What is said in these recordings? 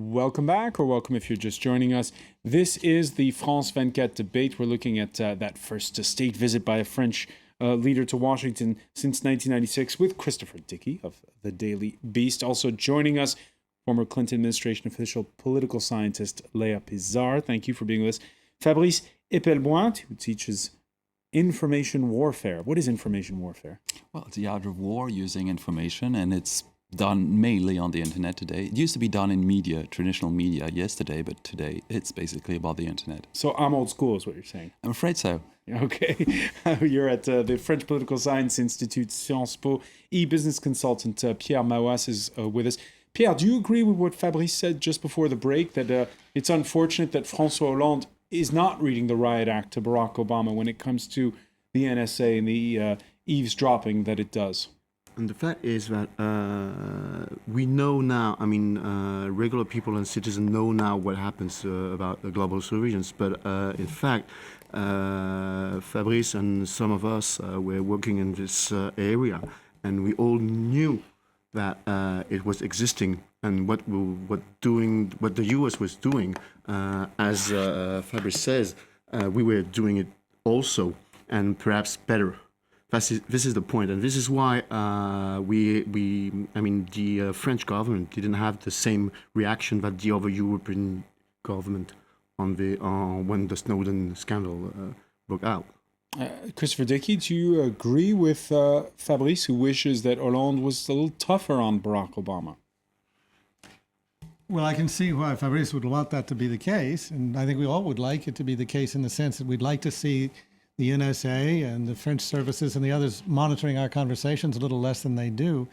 Welcome back, or welcome if you're just joining us. This is the France 24 debate. We're looking at that first state visit by a French leader to Washington since 1996 with Christopher Dickey of the Daily Beast. Also joining us, former Clinton administration official, political scientist Leah PISAR. Thank you for being with us. Fabrice EPELBOIN, who teaches information warfare. What is information warfare? Well, it's the art of war using information, and it's done mainly on the internet today. It used to be done in media, traditional media, yesterday, but today it's basically about the internet. So I'm old school is what you're saying? I'm afraid so. Okay. You're at the French Political Science Institute, Sciences Po. E-business consultant Pierre Maouas is with us. Pierre, do you agree with what Fabrice said just before the break, that it's unfortunate that François Hollande is not reading the Riot Act to Barack Obama when it comes to the NSA and the eavesdropping that it does? And the fact is that we know now, regular people and citizens know now what happens about the global surveillance. But in fact, Fabrice and some of us were working in this area, and we all knew that it was existing, and what the US was doing, as Fabrice says, we were doing it also, and perhaps better. This is the point, and this is why the French government didn't have the same reaction that the other European government when the Snowden scandal broke out. Christopher Dickey, do you agree with Fabrice, who wishes that Hollande was a little tougher on Barack Obama? Well, I can see why Fabrice would want that to be the case, and I think we all would like it to be the case in the sense that we'd like to see the NSA and the French services and the others monitoring our conversations a little less than they do.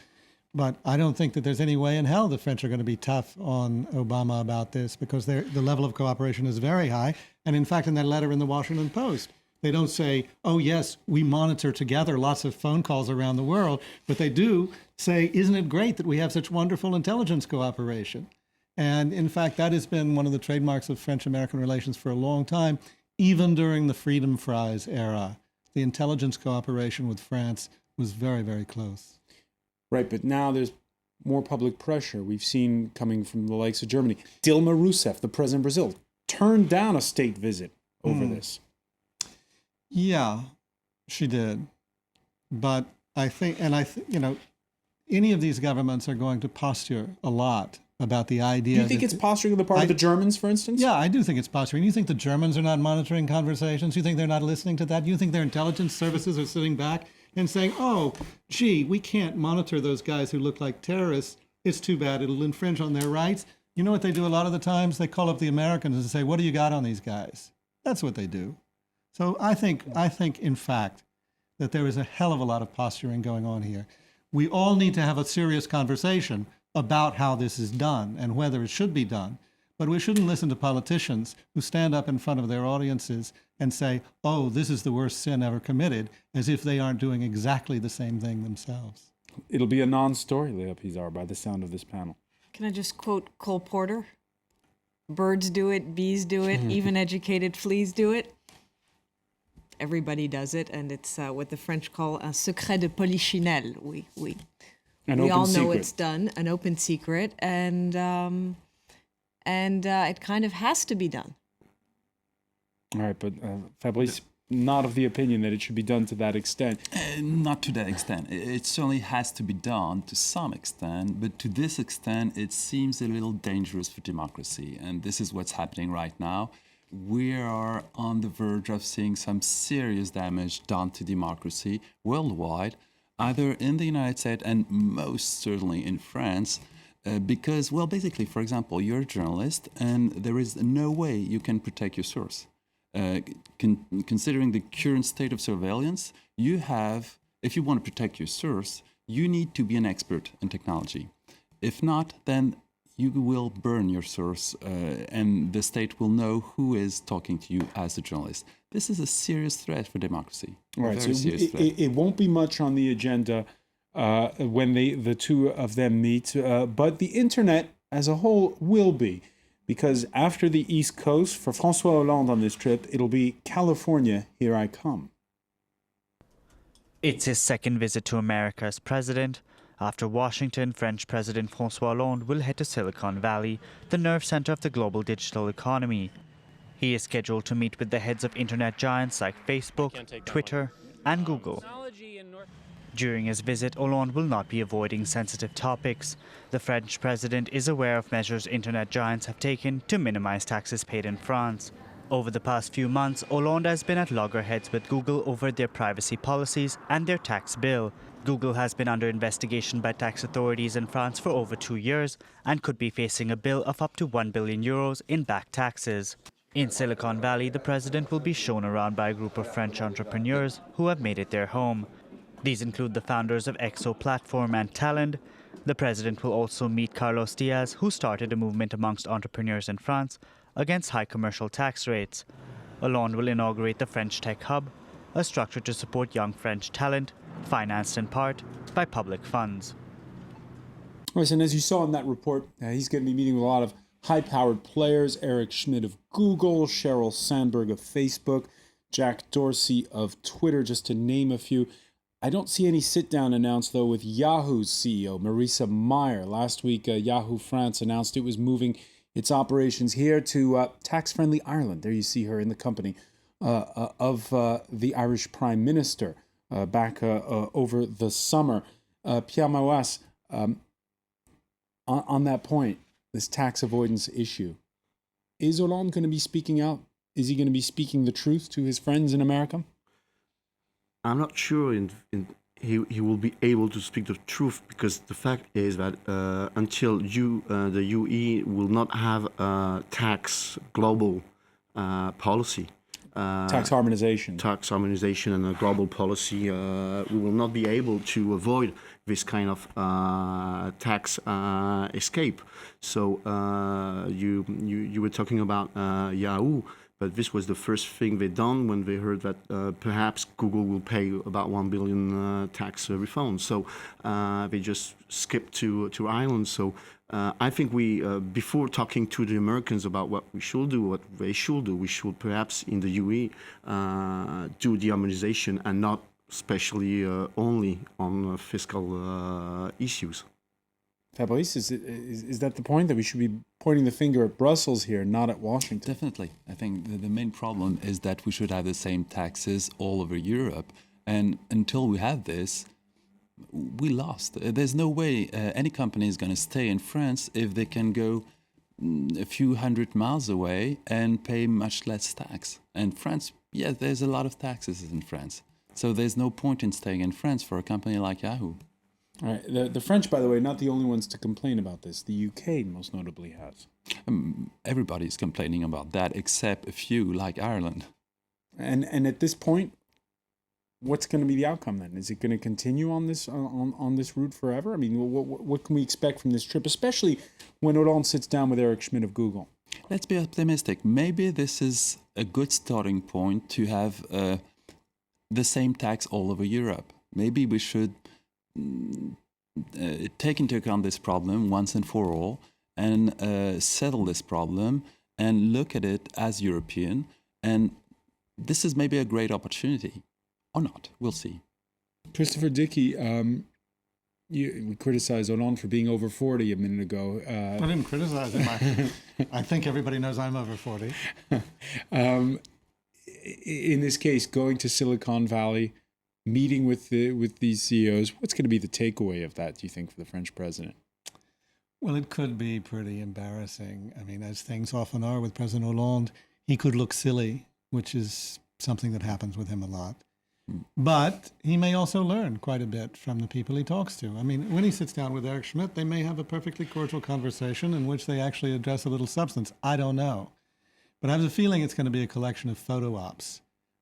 But I don't think that there's any way in hell the French are going to be tough on Obama about this, because the level of cooperation is very high. And in fact, in that letter in the Washington Post, they don't say, oh, yes, we monitor together lots of phone calls around the world. But they do say, isn't it great that we have such wonderful intelligence cooperation? And in fact, that has been one of the trademarks of French-American relations for a long time. Even during the Freedom Fries era, the intelligence cooperation with France was very, very close. Right, but now there's more public pressure. We've seen coming from the likes of Germany. Dilma Rousseff, the president of Brazil, turned down a state visit over this. Yeah, she did. But I think, any of these governments are going to posture a lot about the idea. Do you think it's posturing on the part of the Germans, for instance? Yeah, I do think it's posturing. You think the Germans are not monitoring conversations? You think they're not listening to that? You think their intelligence services are sitting back and saying, oh, gee, we can't monitor those guys who look like terrorists. It's too bad. It'll infringe on their rights. You know what they do a lot of the times? They call up the Americans and say, what do you got on these guys? That's what they do. So I think, in fact, that there is a hell of a lot of posturing going on here. We all need to have a serious conversation about how this is done and whether it should be done. But we shouldn't listen to politicians who stand up in front of their audiences and say, oh, this is the worst sin ever committed, as if they aren't doing exactly the same thing themselves. It'll be a non-story, Leah PISAR, by the sound of this panel. Can I just quote Cole Porter? Birds do it, bees do it, even educated fleas do it. Everybody does it, and it's what the French call un secret de polichinelle. We all know it's done, an open secret, and it kind of has to be done. All right, but Fabrice, not of the opinion that it should be done to that extent. Not to that extent. It certainly has to be done to some extent, but to this extent, it seems a little dangerous for democracy, and this is what's happening right now. We are on the verge of seeing some serious damage done to democracy worldwide, either in the United States and most certainly in France, because, well, basically, for example, you're a journalist and there is no way you can protect your source. Considering the current state of surveillance, you have, if you want to protect your source, you need to be an expert in technology. If not, then you will burn your source and the state will know who is talking to you as a journalist. This is a serious threat for democracy. Right, so it won't be much on the agenda when the two of them meet, but the internet as a whole will be, because after the East Coast, for François Hollande on this trip, it'll be California, here I come. It's his second visit to America as president, After Washington, French President François Hollande will head to Silicon Valley, the nerve center of the global digital economy. He is scheduled to meet with the heads of internet giants like Facebook, Twitter, and Google. During his visit, Hollande will not be avoiding sensitive topics. The French president is aware of measures internet giants have taken to minimize taxes paid in France. Over the past few months, Hollande has been at loggerheads with Google over their privacy policies and their tax bill. Google has been under investigation by tax authorities in France for over 2 years and could be facing a bill of up to 1 billion euros in back taxes. In Silicon Valley, the president will be shown around by a group of French entrepreneurs who have made it their home. These include the founders of Exo Platform and Talend. The president will also meet Carlos Diaz, who started a movement amongst entrepreneurs in France against high commercial tax rates. Hollande will inaugurate the French Tech Hub, a structure to support young French talent, financed in part by public funds. Right, and as you saw in that report, he's going to be meeting with a lot of high-powered players: Eric Schmidt of Google, Sheryl Sandberg of Facebook, Jack Dorsey of Twitter, just to name a few. I don't see any sit-down announced, though, with Yahoo's CEO, Marissa Mayer. Last week, Yahoo France announced it was moving its operations here to tax-friendly Ireland. There you see her in the company of the Irish Prime Minister back over the summer. Pierre Mauas, on that point, this tax avoidance issue, is Hollande going to be speaking out? Is he going to be speaking the truth to his friends in America? I'm not sure he will be able to speak the truth, because the fact is that until the UE will not have a global policy, Tax harmonization and a global policy, we will not be able to avoid this kind of tax escape. So you were talking about Yahoo. But this was the first thing they done when they heard that perhaps Google will pay about 1 billion tax refund. So they just skipped to Ireland. So I think we, before talking to the Americans about what we should do, what they should do, we should perhaps in the UE do the harmonization and not especially only on fiscal issues. Fabrice, is that the point, that we should be pointing the finger at Brussels here, not at Washington? Definitely. I think the main problem is that we should have the same taxes all over Europe. And until we have this, we lost. There's no way any company is going to stay in France if they can go a few hundred miles away and pay much less tax. And France, yes, there's a lot of taxes in France. So there's no point in staying in France for a company like Yahoo. All right. The French, by the way, not the only ones to complain about this. The UK most notably has. Everybody's complaining about that except a few, like Ireland. And at this point, what's going to be the outcome then? Is it going to continue on this on this route forever? I mean, what can we expect from this trip, especially when Hollande sits down with Eric Schmidt of Google? Let's be optimistic. Maybe this is a good starting point to have the same tax all over Europe. Maybe we should take into account this problem once and for all and settle this problem and look at it as European. And this is maybe a great opportunity. Or not. We'll see. Christopher Dickey, we criticized Hollande for being over 40 a minute ago. I didn't criticize him. I think everybody knows I'm over 40. In this case, going to Silicon Valley, meeting with these CEOs, what's going to be the takeaway of that, do you think, for the French president? Well, it could be pretty embarrassing. I mean, as things often are with President Hollande, he could look silly, which is something that happens with him a lot. But he may also learn quite a bit from the people he talks to. I mean, when he sits down with Eric Schmidt, they may have a perfectly cordial conversation in which they actually address a little substance. I don't know. But I have a feeling it's going to be a collection of photo ops.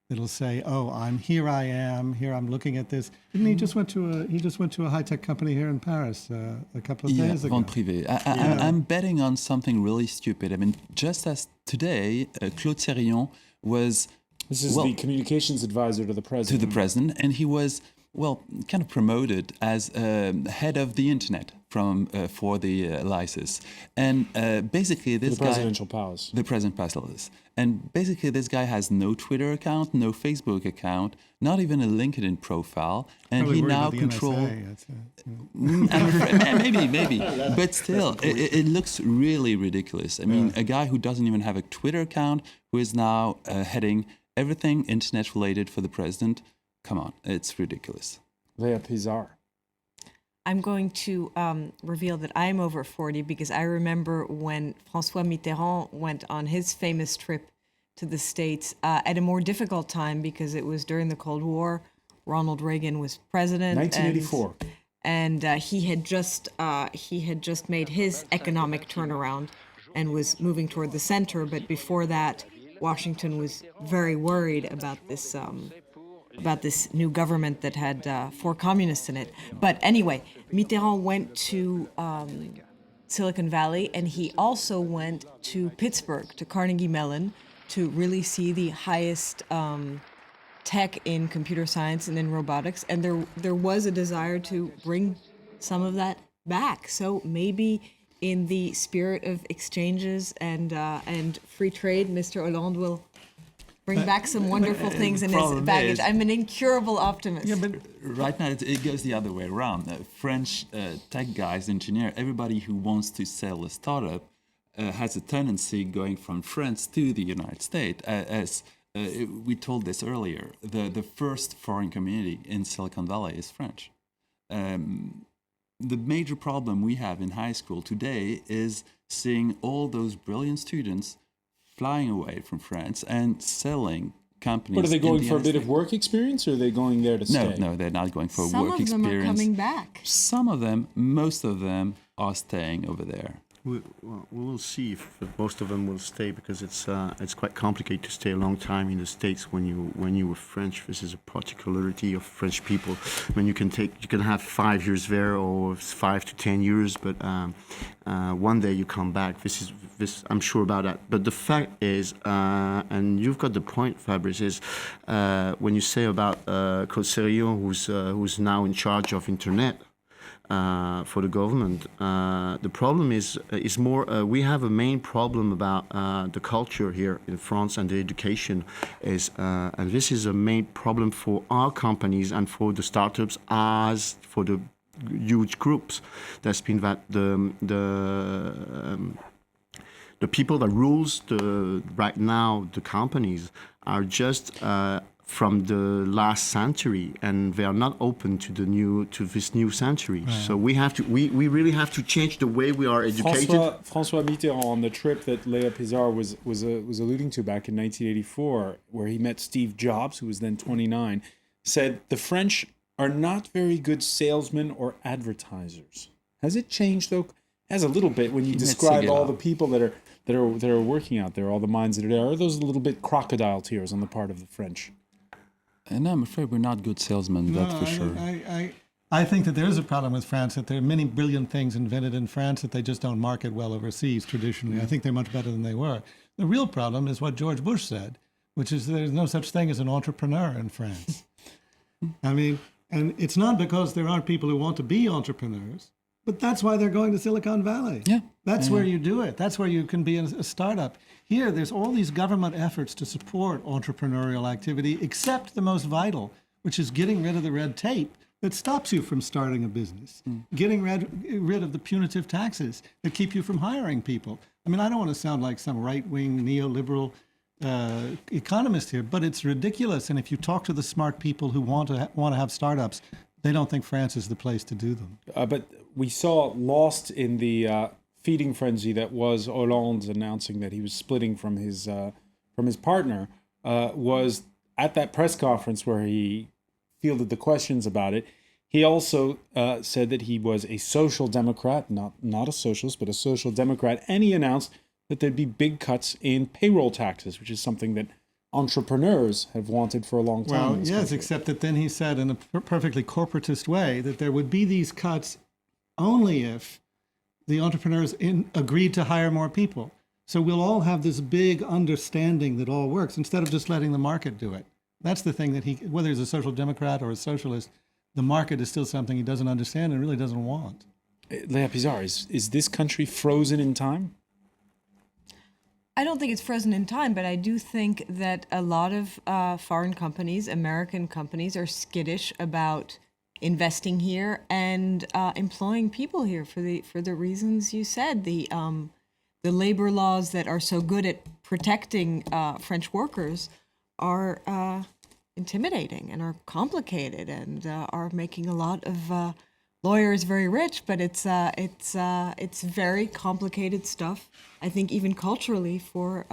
It'll say, "Oh, I'm looking at this." Didn't he just went to a high-tech company here in Paris a couple of days ago? Vente privée. I'm betting on something really stupid. I mean, just as today, Claude Sérillon was This is the communications advisor to the president. To the president, and he was, well, kind of promoted as head of the internet for the lycée. And basically this the presidential palace. The president palace. And basically this guy has no Twitter account, no Facebook account, not even a LinkedIn profile. And Probably he worried now about the controls... NSA, maybe. But still, it looks really ridiculous. I mean, a guy who doesn't even have a Twitter account, who is now heading everything internet related for the president. Come on, it's ridiculous. Leah PISAR. I'm going to reveal that I'm over 40 because I remember when François Mitterrand went on his famous trip to the States at a more difficult time because it was during the Cold War. Ronald Reagan was president. 1984. And he had just made his economic turnaround and was moving toward the center. But before that, Washington was very worried about this new government that had 4 communists in it. But anyway, Mitterrand went to Silicon Valley, and he also went to Pittsburgh, to Carnegie Mellon, to really see the highest tech in computer science and in robotics. And there was a desire to bring some of that back. So maybe in the spirit of exchanges and free trade, Mr. Hollande will bring back some wonderful things in his baggage. I'm an incurable optimist. Yeah, but right now it goes the other way around. French tech guys, engineer, everybody who wants to sell a startup has a tendency going from France to the United States. As we told this earlier, the first foreign community in Silicon Valley is French. The major problem we have in high school today is seeing all those brilliant students flying away from France and selling companies. But are they going for a bit of work experience, or are they going there to stay? No, they're not going for Some work of them experience. are coming back. Some of them, most of them, are staying over there. We'll see if most of them will stay, because it's quite complicated to stay a long time in the States when you were French. This is a particularity of French people. I mean, you can have 5 years there or 5 to 10 years, but one day you come back. This I'm sure about that. But the fact is, and you've got the point, Fabrice, is when you say about coincides, who's now in charge of internet. For the government, the problem is more. We have a main problem about the culture here in France, and the education is, and this is a main problem for our companies and for the startups, as for the huge groups. That's been that the people that rules right now the companies are just. From the last century, and they are not open to this new century. Right. So we really have to change the way we are educated. François Mitterrand, on the trip that Leah PISAR was alluding to back in 1984, where he met Steve Jobs, who was then 29, said the French are not very good salesmen or advertisers. Has it changed though? It has a little bit when you describe all the people that are working out there, all the minds that are there. Are those a little bit crocodile tears on the part of the French? And I'm afraid we're not good salesmen, that's for sure. I think that there is a problem with France, that there are many brilliant things invented in France that they just don't market well overseas traditionally. I think they're much better than they were. The real problem is what George Bush said, which is there's no such thing as an entrepreneur in France. I mean, and it's not because there aren't people who want to be entrepreneurs, but that's why they're going to Silicon Valley. Yeah. That's where you do it. That's where you can be a startup. Here, there's all these government efforts to support entrepreneurial activity, except the most vital, which is getting rid of the red tape that stops you from starting a business, getting rid of the punitive taxes that keep you from hiring people. I mean, I don't want to sound like some right-wing neoliberal economist here, but it's ridiculous. And if you talk to the smart people who want to have startups, they don't think France is the place to do them. But we saw lost in the feeding frenzy that was Hollande announcing that he was splitting from his partner, was at that press conference where he fielded the questions about it. He also said that he was a social democrat, not a socialist, but a social democrat, and he announced that there'd be big cuts in payroll taxes, which is something that entrepreneurs have wanted for a long time. Well, yes, except that then he said in a perfectly corporatist way that there would be these cuts only if the entrepreneurs agreed to hire more people. So we'll all have this big understanding that all works instead of just letting the market do it. That's the thing that whether he's a social democrat or a socialist, the market is still something he doesn't understand and really doesn't want. Leah PISAR, is this country frozen in time? I don't think it's frozen in time, but I do think that a lot of foreign companies, American companies, are skittish about investing here and employing people here for the reasons you said. The labor laws that are so good at protecting French workers are intimidating and are complicated and are making a lot of lawyers very rich. But it's very complicated stuff, I think, even culturally for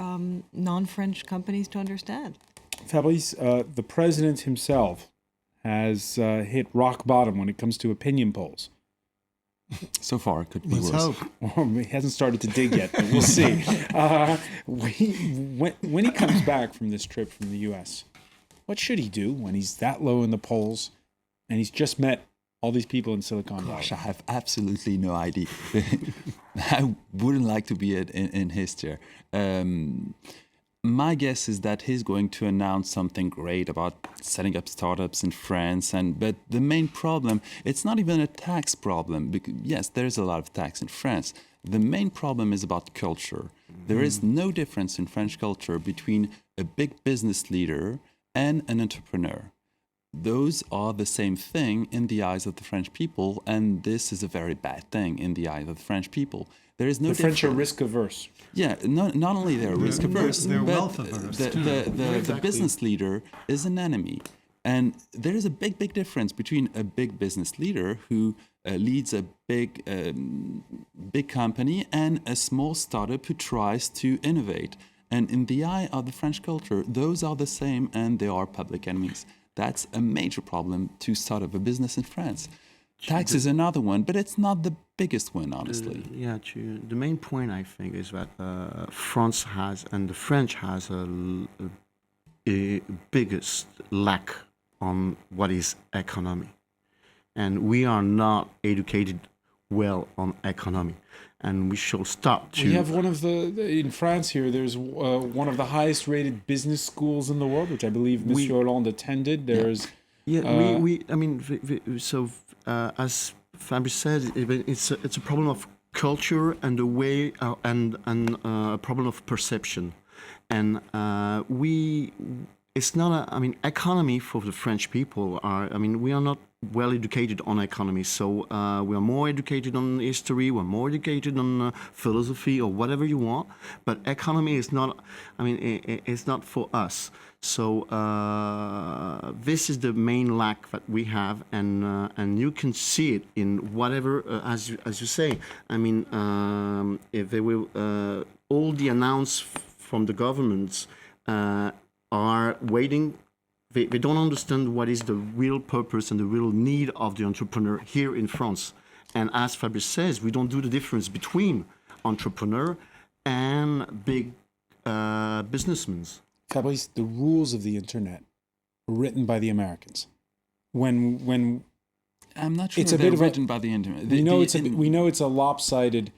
non-French companies to understand. Fabrice, the president himself has hit rock bottom when it comes to opinion polls. So far, it could be Let's worse. hope. Well, he hasn't started to dig yet, but we'll see. When he comes back from this trip from the U.S., what should he do when he's that low in the polls and he's just met all these people in Silicon Valley? Gosh, I have absolutely no idea. I wouldn't like to be in his chair. My guess is that he's going to announce something great about setting up startups in France. But the main problem, it's not even a tax problem. Because, yes, there's a lot of tax in France. The main problem is about culture. There is no difference in French culture between a big business leader and an entrepreneur. Those are the same thing in the eyes of the French people, and this is a very bad thing in the eyes of the French people. There is no The French are difference. risk averse. Yeah, not only they're risk averse, they're but wealth averse, too. the Exactly. business leader is an enemy. And there is a big difference between a big business leader who leads a big company and a small startup who tries to innovate. And in the eye of the French culture, those are the same and they are public enemies. That's a major problem to start up a business in France. Tax is another one, but it's not the biggest one, honestly. The main point, I think, is that France has, and the French has a biggest lack on what is economy. And we are not educated well on economy. And we shall start to... We have one of in France here, there's one of the highest rated business schools in the world, which I believe Monsieur Hollande attended. There's... as Fabrice said, it's a problem of culture and a way and a problem of perception, and it's not economy for the French people we are not well educated on economy, so we are more educated on history, we're more educated on philosophy or whatever you want, but economy is not, it's not for us. So this is the main lack that we have, and you can see it in whatever, as you say. If they will, all the announcements from the governments are waiting. They don't understand what is the real purpose and the real need of the entrepreneur here in France. And as Fabrice says, we don't do the difference between entrepreneur and big businessmen. Fabrice, the rules of the internet were written by the Americans. When I'm not sure it's a they're bit of written by the internet. we know it's a lopsided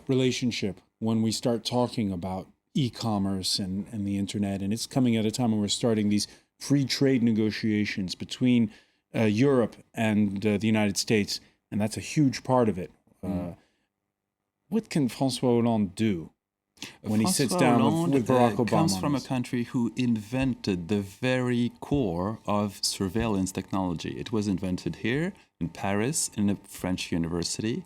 relationship when we start talking about e-commerce and the internet, and it's coming at a time when we're starting these free trade negotiations between Europe and the United States, and that's a huge part of it. What can François Hollande do when he sits down with Barack Obama? Comes from a country who invented the very core of surveillance technology. It was invented here in Paris in a French university.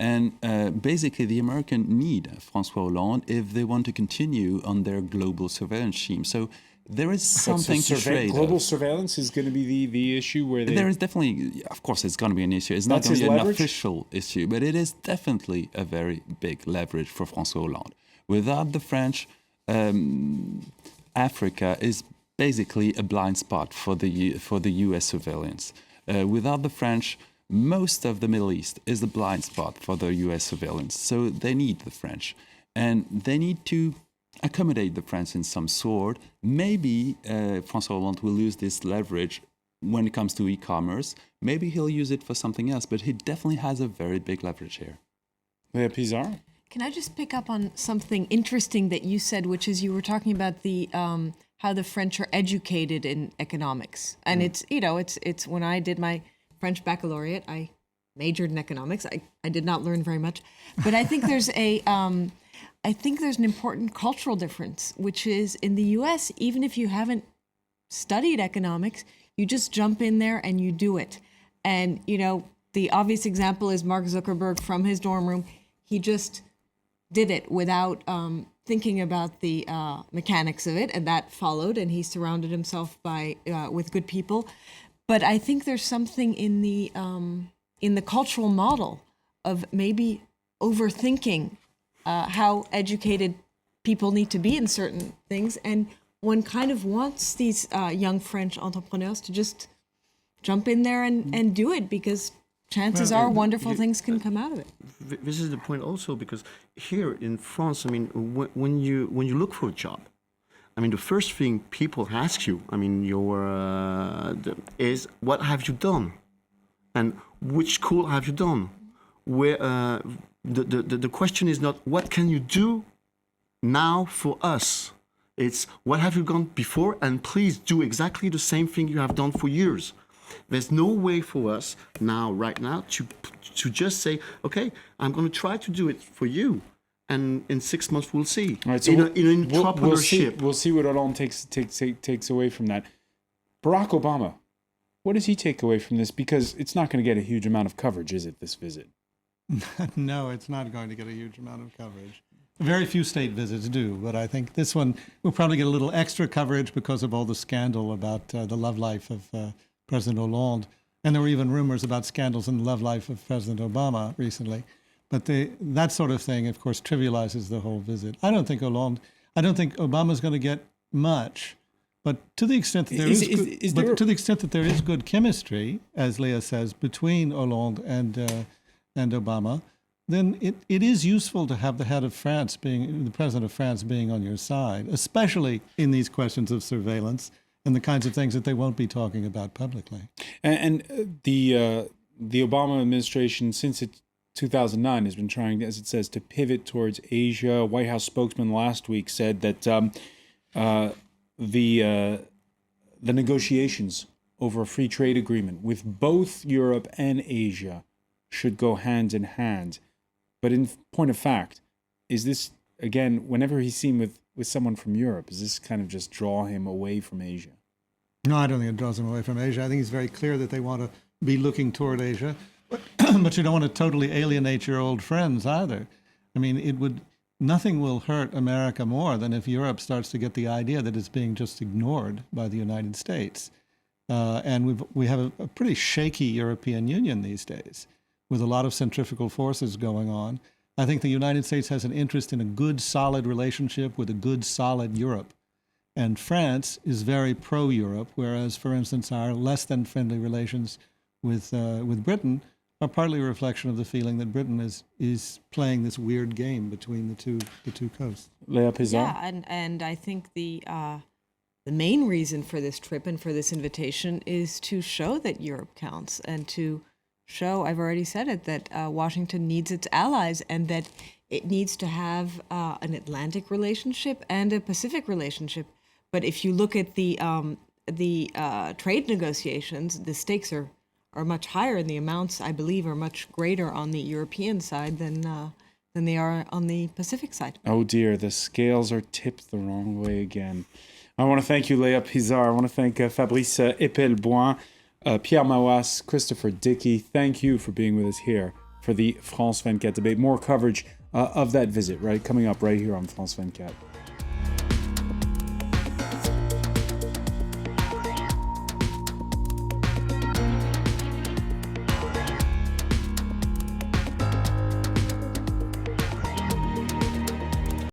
And basically, the Americans need François Hollande if they want to continue on their global surveillance scheme. So there is something to trade. Global surveillance is going to be the issue where they... There is definitely, of course, it's going to be an issue. It's not That's going to his be an leverage? official issue, but it is definitely a very big leverage for François Hollande. Without the French, Africa is basically a blind spot for the U.S. surveillance. Without the French, most of the Middle East is a blind spot for the U.S. surveillance. So they need the French. And they need to accommodate the French in some sort. Maybe François Hollande will use this leverage when it comes to e-commerce. Maybe he'll use it for something else, but he definitely has a very big leverage here. Leah PISAR? Can I just pick up on something interesting that you said, which is you were talking about the how the French are educated in economics, and it's when I did my French baccalaureate, I majored in economics. I did not learn very much, but I think there's an important cultural difference, which is in the U.S. even if you haven't studied economics, you just jump in there and you do it, and the obvious example is Mark Zuckerberg from his dorm room. He just did it without thinking about the mechanics of it, and that followed, and he surrounded himself with good people. But I think there's something in the cultural model of maybe overthinking how educated people need to be in certain things, and one kind of wants these young French entrepreneurs to just jump in there and do it, because chances are wonderful things can come out of it. This is the point also, because here in France, I mean, when you look for a job, I mean, the first thing people ask you, I mean, is what have you done, and which school have you done? Where the question is not what can you do now for us. It's what have you done before, and please do exactly the same thing you have done for years. There's no way for us now, right now, to just say, okay, I'm going to try to do it for you, and in 6 months we'll see. All right, so in entrepreneurship, we'll see what Hollande takes away from that. Barack Obama, what does he take away from this? Because it's not going to get a huge amount of coverage, is it, this visit? No, it's not going to get a huge amount of coverage. Very few state visits do, but I think this one will probably get a little extra coverage because of all the scandal about the love life of President Hollande. And there were even rumors about scandals in the love life of President Obama recently. But that sort of thing, of course, trivializes the whole visit. I don't think Obama's going to get much, but to the extent that there is good chemistry, as Leah says, between Hollande and Obama, then it is useful to have the president of France being on your side, especially in these questions of surveillance and the kinds of things that they won't be talking about publicly. And the Obama administration, since 2009, has been trying, as it says, to pivot towards Asia. A White House spokesman last week said that the negotiations over a free trade agreement with both Europe and Asia should go hand in hand. But in point of fact, is this, again, whenever he's seen with someone from Europe, does this kind of just draw him away from Asia? No, I don't think it draws him away from Asia. I think it's very clear that they want to be looking toward Asia. But you don't want to totally alienate your old friends either. I mean, nothing will hurt America more than if Europe starts to get the idea that it's being just ignored by the United States. And we have a pretty shaky European Union these days, with a lot of centrifugal forces going on. I think the United States has an interest in a good, solid relationship with a good, solid Europe. And France is very pro-Europe, whereas, for instance, our less than friendly relations with Britain are partly a reflection of the feeling that Britain is playing this weird game between the two coasts. Leah, PISAR? Yeah, and I think the main reason for this trip and for this invitation is to show that Europe counts, and to show, I've already said it, that Washington needs its allies, and that it needs to have an Atlantic relationship and a Pacific relationship. But if you look at the trade negotiations, the stakes are much higher, and the amounts, I believe, are much greater on the European side than they are on the Pacific side. Oh dear, the scales are tipped the wrong way again. I want to thank you, Leah PISAR. I want to thank Fabrice EPELBOIN, Pierre Mawas, Christopher DICKEY. Thank you for being with us here for the France 24 debate. More coverage of that visit, right, coming up right here on France 24.